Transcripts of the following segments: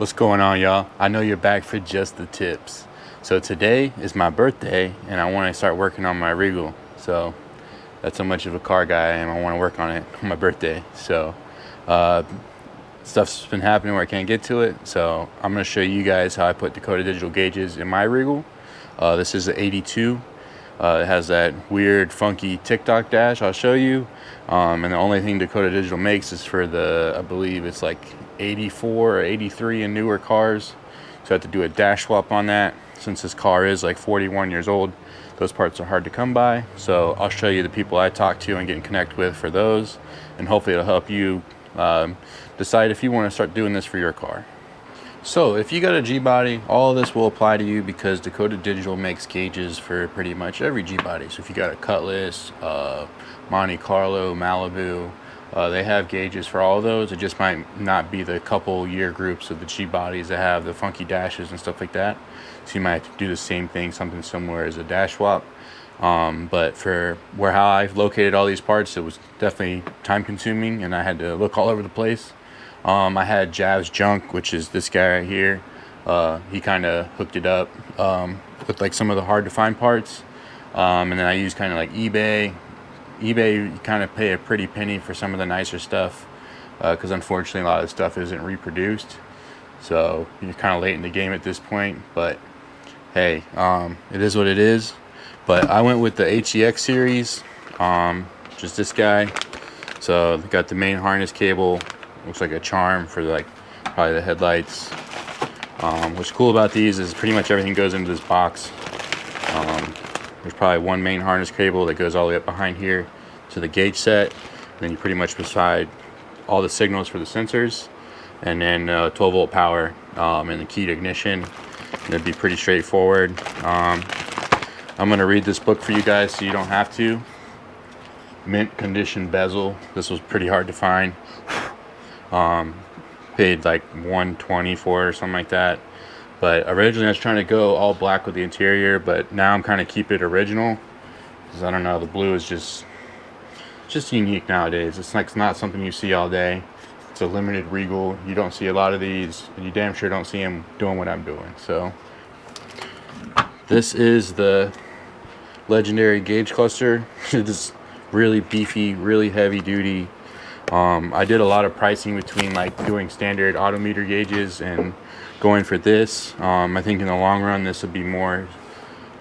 What's going on, y'all? I know you're back for just the tips. So today is my birthday and I want to start working on my Regal. So that's how much of a car guy I am. I want to work on it on my birthday. So stuff's been happening where I can't get to it. So I'm going to show you guys how I put Dakota Digital Gauges in my Regal. This is an 82. It has that weird funky TikTok dash I'll show you. And the only thing Dakota Digital makes is for the, I believe it's like 84 or 83 and newer cars. So I have to do a dash swap on that. Since this car is like 41 years old, those parts are hard to come by. So I'll show you the people I talk to and get in connect with for those. And hopefully it'll help you decide if you want to start doing this for your car. So if you got a G-body, all of this will apply to you because Dakota Digital makes gauges for pretty much every G-body. So if you got a Cutlass, Monte Carlo, Malibu, they have gauges for all of those. It just might not be the couple year groups of the G-bodies that have the funky dashes and stuff like that. So you might have to do the same thing, something similar as a dash swap. But for how I've located all these parts, it was definitely time consuming and I had to look all over the place. I had Javz Junk, which is this guy right here. He kind of hooked it up with like some of the hard to find parts. And then I used kind of like eBay. eBay, you kind of pay a pretty penny for some of the nicer stuff because unfortunately a lot of the stuff isn't reproduced. So you're kind of late in the game at this point. But hey, it is what it is. But I went with the HEX series, just this guy. So they got the main harness cable. Looks like a charm for like probably the headlights. What's cool about these is pretty much everything goes into this box. There's probably one main harness cable that goes all the way up behind here to the gauge set. And then you pretty much provide all the signals for the sensors, and then 12-volt power and the key to ignition. And it'd be pretty straightforward. I'm gonna read this book for you guys so you don't have to. Mint condition bezel. This was pretty hard to find. Paid like $120 for it or something like that. But originally I was trying to go all black with the interior, but now I'm kind of keep it original because I don't know, the blue is just unique nowadays. It's like, it's not something you see all day. It's a limited Regal. You don't see a lot of these, and you damn sure don't see them doing what I'm doing. So this is the legendary gauge cluster. It's really beefy, really heavy duty. I did a lot of pricing between like doing standard autometer gauges and going for this. I think in the long run this would be more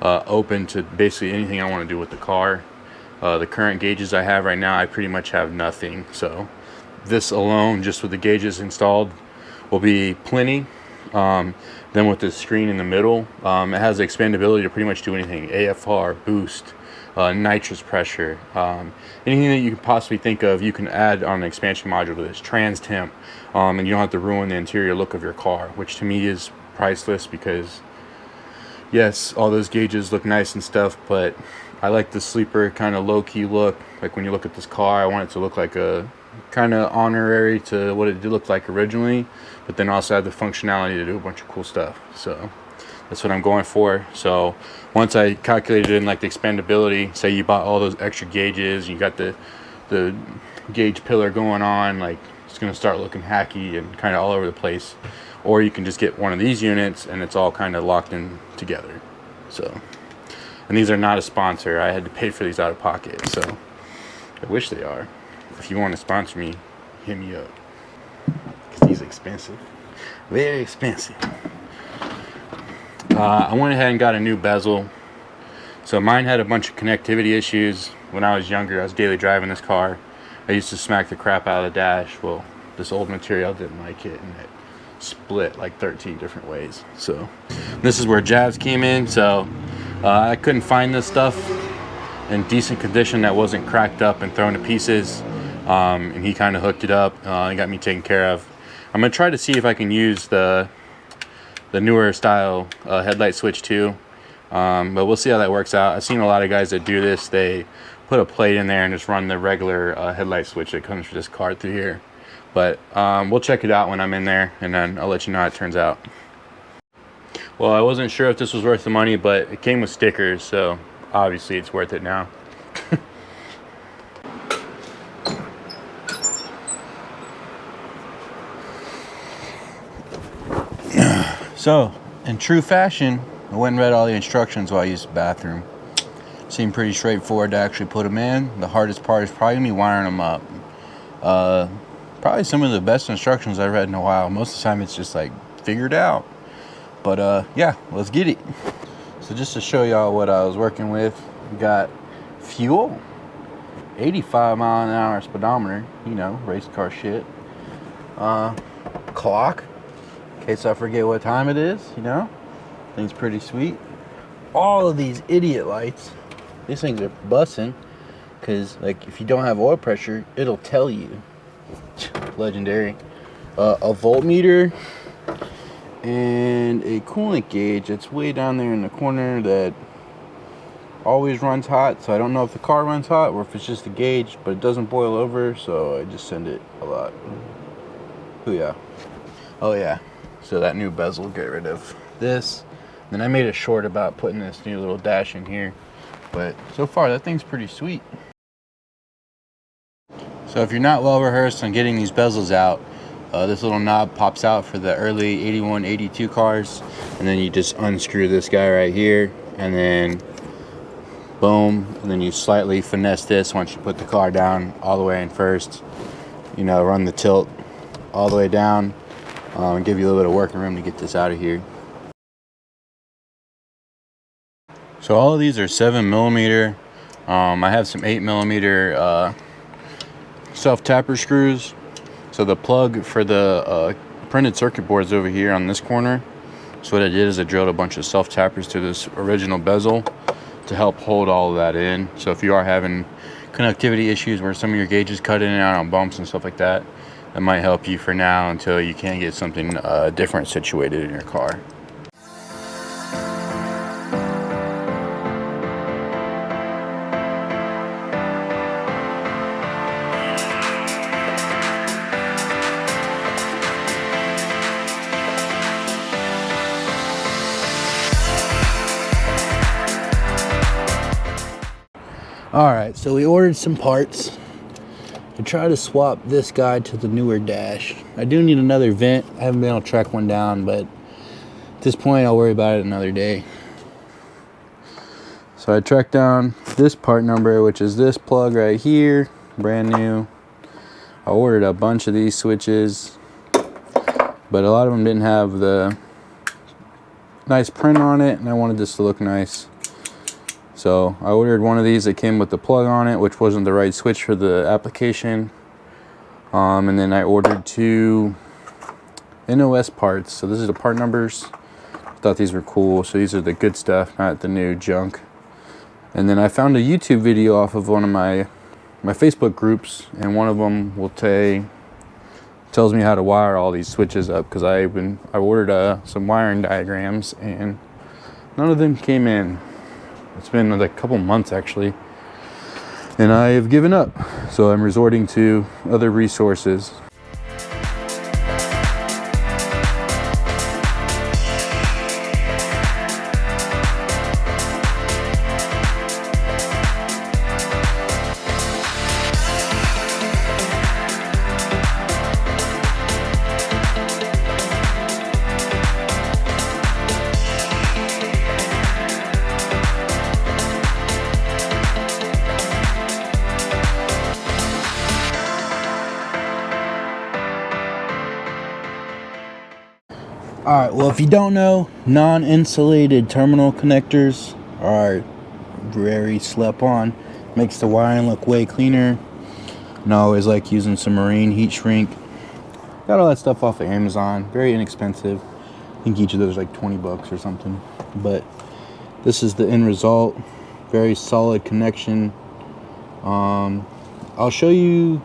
open to basically anything I want to do with the car. The current gauges I have right now, I pretty much have nothing. So this alone, just with the gauges installed, will be plenty. Then with the screen in the middle, it has the expandability to pretty much do anything. AFR, boost, nitrous pressure, anything that you could possibly think of, you can add on an expansion module to this. Trans temp, and you don't have to ruin the interior look of your car, which to me is priceless because yes, all those gauges look nice and stuff, but I like the sleeper kind of low-key look. Like when you look at this car, I want it to look like a kind of honorary to what it did look like originally, but then also have the functionality to do a bunch of cool stuff. So that's what I'm going for. So once I calculated in like the expandability, say you bought all those extra gauges, you got the gauge pillar going on, like it's gonna start looking hacky and kind of all over the place. Or you can just get one of these units and it's all kind of locked in together. So, and these are not a sponsor. I had to pay for these out of pocket. So I wish they are. If you want to sponsor me, hit me up. Because these are expensive. Very expensive. I went ahead and got a new bezel. So mine had a bunch of connectivity issues. When I was younger, I was daily driving this car. I used to smack the crap out of the dash. Well, this old material didn't like it, and it split like 13 different ways. So this is where Javz came in. So I couldn't find this stuff in decent condition that wasn't cracked up and thrown to pieces. And he kind of hooked it up and got me taken care of. I'm gonna try to see if I can use the newer style headlight switch too, but we'll see how that works out. I've seen a lot of guys that do this. They put a plate in there and just run the regular headlight switch that comes for this car through here. But we'll check it out when I'm in there, and then I'll let you know how it turns out. Well, I wasn't sure if this was worth the money, but it came with stickers, so obviously it's worth it now. So, in true fashion, I went and read all the instructions while I used the bathroom. Seemed pretty straightforward to actually put them in. The hardest part is probably me wiring them up. Probably some of the best instructions I've read in a while. Most of the time it's just like figured out. But yeah, let's get it. So just to show y'all what I was working with, we got fuel, 85 mile an hour speedometer, you know, race car shit. Clock, in case I forget what time it is, you know. Thing's pretty sweet. All of these idiot lights, these things are bussin', because like if you don't have oil pressure, it'll tell you. Legendary. A voltmeter and a coolant gauge that's way down there in the corner that always runs hot. So I don't know if the car runs hot or if it's just a gauge, but it doesn't boil over, so I just send it a lot. Oh yeah. Oh yeah. So that new bezel, get rid of this. Then I made it short about putting this new little dash in here, but so far that thing's pretty sweet. So if you're not well rehearsed on getting these bezels out, this little knob pops out for the early 81, 82 cars, and then you just unscrew this guy right here, and then boom, and then you slightly finesse this once you put the car down all the way in first. You know, run the tilt all the way down, and give you a little bit of working room to get this out of here. So all of these are 7mm. I have some 8mm self-tapper screws. So the plug for the printed circuit boards over here on this corner. So what I did is I drilled a bunch of self-tappers to this original bezel to help hold all of that in. So if you are having connectivity issues where some of your gauges cut in and out on bumps and stuff like that, that might help you for now until you can get something different situated in your car. Alright, so we ordered some parts to try to swap this guy to the newer dash. I do need another vent. I haven't been able to track one down, but at this point I'll worry about it another day. So I tracked down this part number, which is this plug right here, brand new. I ordered a bunch of these switches, but a lot of them didn't have the nice print on it, and I wanted this to look nice. So I ordered one of these that came with the plug on it, which wasn't the right switch for the application. And then I ordered 2 NOS parts. So this is the part numbers. I thought these were cool. So these are the good stuff, not the new junk. And then I found a YouTube video off of one of my Facebook groups, and one of them will tells me how to wire all these switches up, because I ordered some wiring diagrams and none of them came in. It's been like a couple months actually, and I have given up. So I'm resorting to other resources. Alright, well, if you don't know, non-insulated terminal connectors are very slept on. Makes the wiring look way cleaner. And I always like using some marine heat shrink. Got all that stuff off of Amazon. Very inexpensive. I think each of those is like 20 bucks or something. But this is the end result. Very solid connection. I'll show you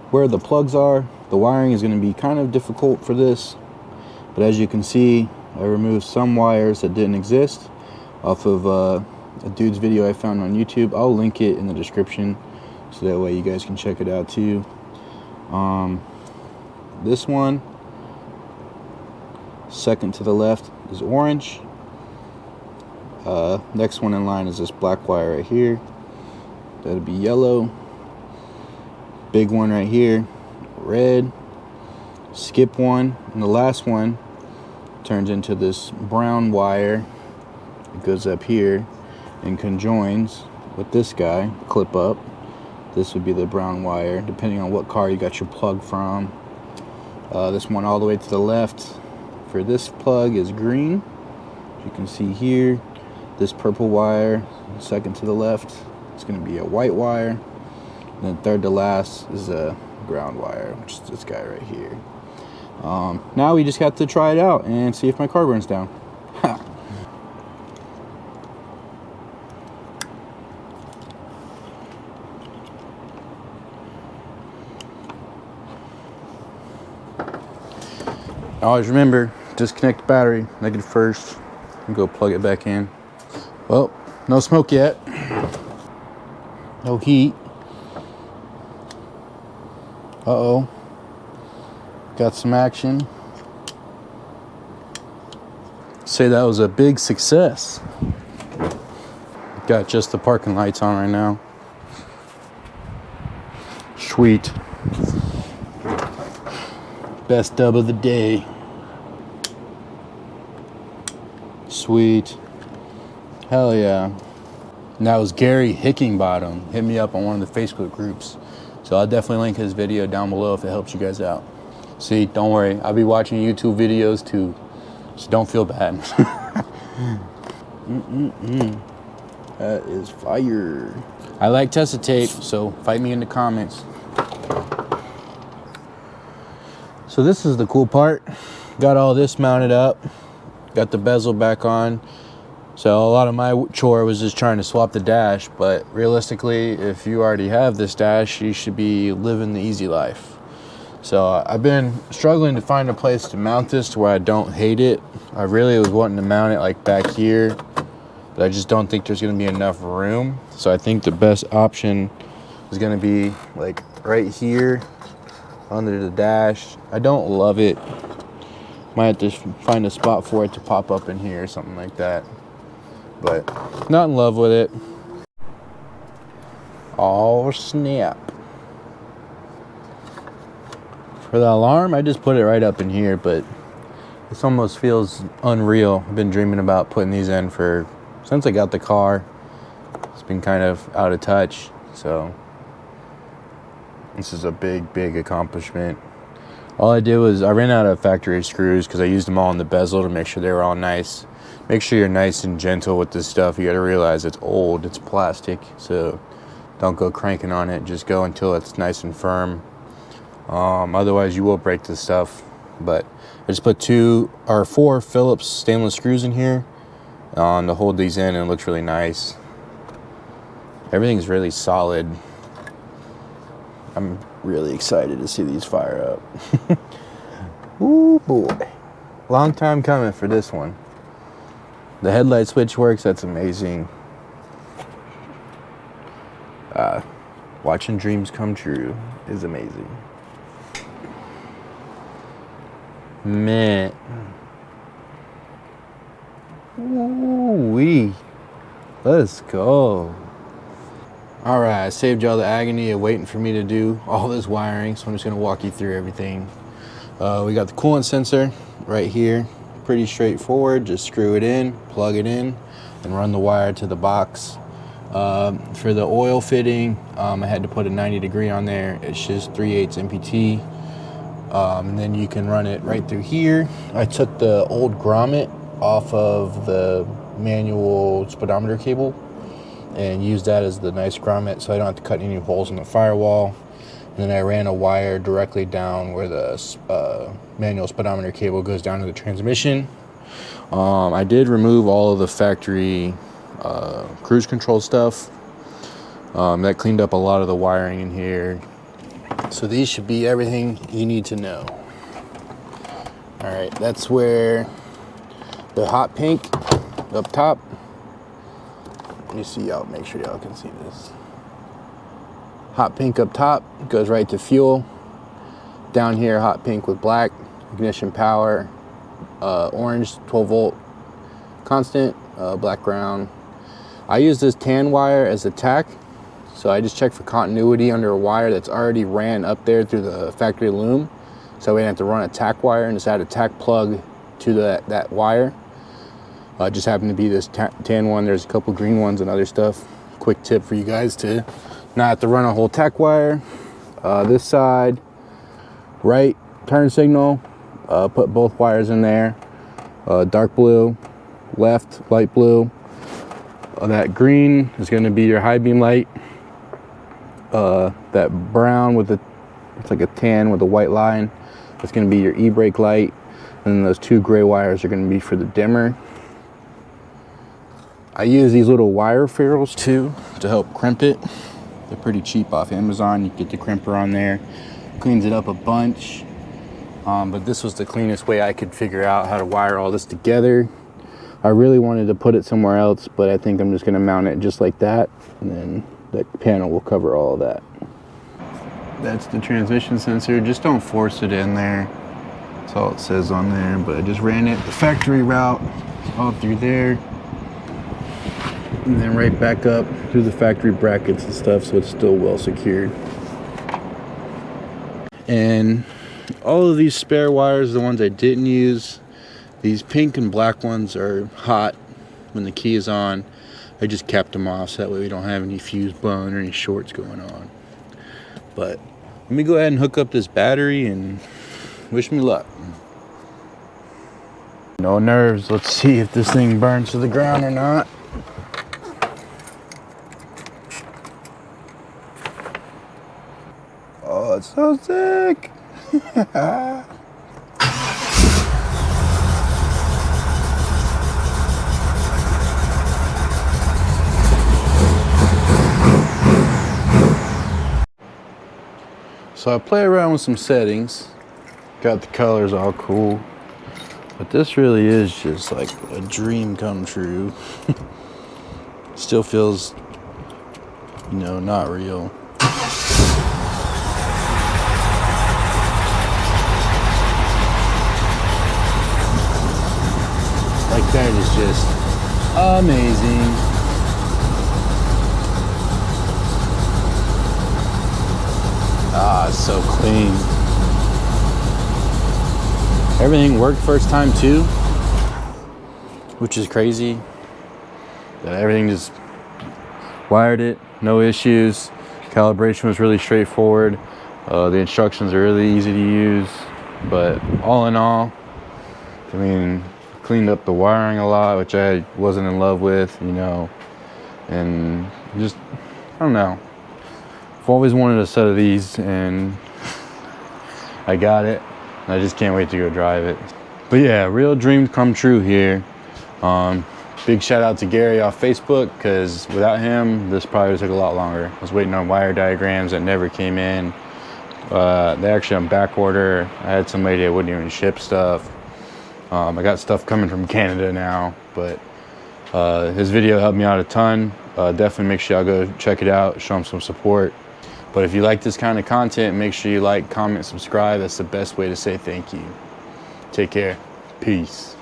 where the plugs are. The wiring is going to be kind of difficult for this. But as you can see, I removed some wires that didn't exist off of a dude's video I found on YouTube. I'll link it in the description so that way you guys can check it out too. This one, second to the left, is orange. Next one in line is this black wire right here. That'll be yellow. Big one right here, red. Skip one, and the last one turns into this brown wire. It goes up here and conjoins with this guy, clip up. This would be the brown wire, depending on what car you got your plug from. This one all the way to the left for this plug is green. As you can see here, this purple wire, second to the left, it's going to be a white wire. And then third to last is a ground wire, which is this guy right here. Now we just got to try it out and see if my car burns down. Always remember, disconnect the battery, negative first, and go plug it back in. Well, no smoke yet. No heat. Uh-oh. Got some action. Say that was a big success. Got just the parking lights on right now. Sweet. Best dub of the day. Sweet. Hell yeah. And that was Gary Hickingbottom. Hit me up on one of the Facebook groups. So I'll definitely link his video down below if it helps you guys out. See, don't worry. I'll be watching YouTube videos too. So don't feel bad. That is fire. I like Tessa tape, so fight me in the comments. So this is the cool part. Got all this mounted up. Got the bezel back on. So a lot of my chore was just trying to swap the dash, but realistically, if you already have this dash, you should be living the easy life. So I've been struggling to find a place to mount this to where I don't hate it. I really was wanting to mount it like back here, but I just don't think there's gonna be enough room. So I think the best option is gonna be like right here under the dash. I don't love it. Might have to find a spot for it to pop up in here or something like that. But not in love with it. Oh snap. For the alarm, I just put it right up in here, but this almost feels unreal. I've been dreaming about putting these in since I got the car. It's been kind of out of touch, so this is a big accomplishment. All I did was I ran out of factory screws because I used them all in the bezel to make sure they were all nice. Make sure you're nice and gentle with this stuff. You got to realize it's old, it's plastic, so don't go cranking on it. Just go until it's nice and firm. Otherwise you will break this stuff. But I just put 4 Phillips stainless screws in here to hold these in, and it looks really nice. Everything's really solid. I'm really excited to see these fire up. Ooh boy. Long time coming for this one. The headlight switch works, that's amazing. Watching dreams come true is amazing. Man. Ooh-wee. Let's go. All right, I saved y'all the agony of waiting for me to do all this wiring, so I'm just gonna walk you through everything. We got the coolant sensor right here. Pretty straightforward, just screw it in, plug it in, and run the wire to the box. For the oil fitting, I had to put a 90 degree on there. It's just 3/8 MPT. And then you can run it right through here. I took the old grommet off of the manual speedometer cable and used that as the nice grommet so I don't have to cut any holes in the firewall. And then I ran a wire directly down where the manual speedometer cable goes down to the transmission. I did remove all of the factory cruise control stuff. That cleaned up a lot of the wiring in here. So these should be everything you need to know. All right, that's where the hot pink up top. Let me see y'all, make sure y'all can see this. Hot pink up top goes right to fuel. Down here, hot pink with black, ignition power, orange 12 volt constant, black ground. I use this tan wire as a tack. So I just check for continuity under a wire that's already ran up there through the factory loom. So we didn't have to run a tack wire and just add a tack plug to that wire. Just happened to be this tan one. There's a couple green ones and other stuff. Quick tip for you guys to not have to run a whole tack wire. This side, right turn signal, put both wires in there. Dark blue, left light blue. That green is going to be your high beam light. That brown with it's like a tan with a white line, that's going to be your e-brake light. And then those two gray wires are going to be for the dimmer. I use these little wire ferrules too to help crimp it. They're pretty cheap off Amazon. You get the crimper on there, cleans it up a bunch. But this was the cleanest way I could figure out how to wire all this together. I really wanted to put it somewhere else, but I think I'm just going to mount it just like that, and then the panel will cover all of that. That's the transmission sensor. Just don't force it in there. That's all it says on there, but I just ran it the factory route all through there, and then right back up through the factory brackets and stuff, so it's still well secured. And all of these spare wires, the ones I didn't use, these pink and black ones are hot when the key is on. I just capped them off so that way we don't have any fuse blown or any shorts going on. But let me go ahead and hook up this battery and wish me luck. No nerves. Let's see if this thing burns to the ground or not. Oh, it's so sick. So I play around with some settings, got the colors all cool, but this really is just like a dream come true. Still feels, you know, not real. Like that is just amazing. Ah, it's so clean. Everything worked first time too, which is crazy. That everything just wired it, no issues. Calibration was really straightforward. The instructions are really easy to use, but all in all, I mean, cleaned up the wiring a lot, which I wasn't in love with, you know, and just, I don't know. I've always wanted a set of these, and I got it. I just can't wait to go drive it. But yeah, real dreams come true here. Big shout out to Gary off Facebook, because without him, this probably took a lot longer. I was waiting on wire diagrams that never came in. They actually on back order. I had somebody that wouldn't even ship stuff. I got stuff coming from Canada now, but his video helped me out a ton. Definitely make sure y'all go check it out, show him some support. But if you like this kind of content, make sure you like, comment, subscribe. That's the best way to say thank you. Take care. Peace.